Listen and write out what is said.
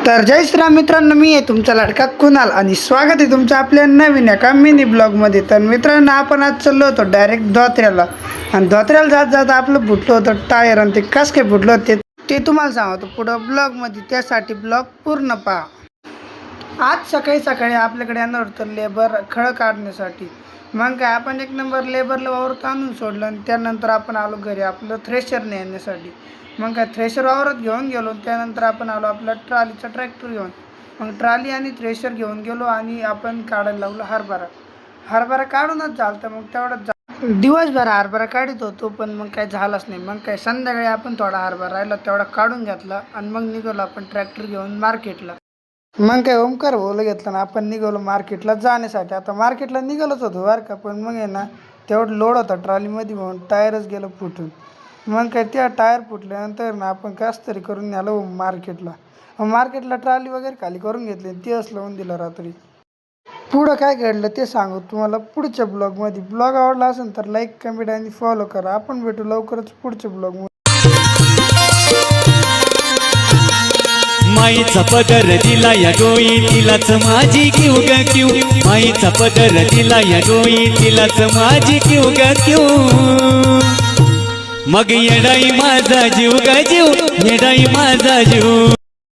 तर जय श्रीराम मित्रांनो, मी आहे तुमचा लाडका कुणाल आणि स्वागत आहे तुमचं आपल्या नवीन एका मिनी ब्लॉगमध्ये। तर मित्रांनो, आपण आज चाललो होतो डायरेक्ट धोत्र्याला आणि धोत्र्याला जात जात आपलं फुटलं होतं टायर आणि ते कसं काय फुटलं ते तुम्हाला सांगतो पुढं ब्लॉगमध्ये, त्यासाठी ब्लॉग पूर्ण पहा। आज सकाळी सकाळी आपल्याकडे येणार होतं लेबर खळं काढण्यासाठी। मग काय आपण एक नंबर लेबरला वावरात आणून सोडलं आणि त्यानंतर आपण आलो घरी आपलं थ्रेशर नेण्यासाठी। मग काय थ्रेशर वावरात घेऊन गेलो, त्यानंतर आपण आलो आपला ट्रॉलीचा ट्रॅक्टर घेऊन। मग ट्रॉली आणि थ्रेशर घेऊन गेलो आणि आपण काढायला लागलो हरभरा काढूनच झालं। तर मग तेवढा दिवसभर हरभरा काढत होतो, पण मग काय झालंच नाही। मग काय संध्याकाळी आपण थोडा हरभरा राहिला तेवढा काढून घेतला आणि मग निघालो आपण ट्रॅक्टर घेऊन मार्केटला। मग काय ओमकार बोल घेतलं ना, आपण निघालो मार्केटला जाण्यासाठी। आता मार्केटला निघालोच होतो बरं का, पण मग आहे ना तेवढं लोड होता ट्रॉलीमध्ये म्हणून टायरच गेलं फुटून। मग काय त्या टायर फुटल्यानंतर ना आपण कसं तरी करून न्यालो मार्केटला ट्रॉली वगैरे खाली करून घेतली, तेच लावून दिलं रात्री। पुढं काय घडलं ते सांगू तुम्हाला पुढच्या ब्लॉगमध्ये। ब्लॉग आवडला असेल तर लाईक कमेंट आणि फॉलो करा। आपण भेटू लवकरच पुढच्या ब्लॉगमध्ये। माईचा पदर दिला या डोई तिलाच माझी किव ग किव, माईचा पदर दिला या डोई तिलाच माझी किव ग किव। मग येडाई माझा जीव ग जीव, येडाई माझा जीव।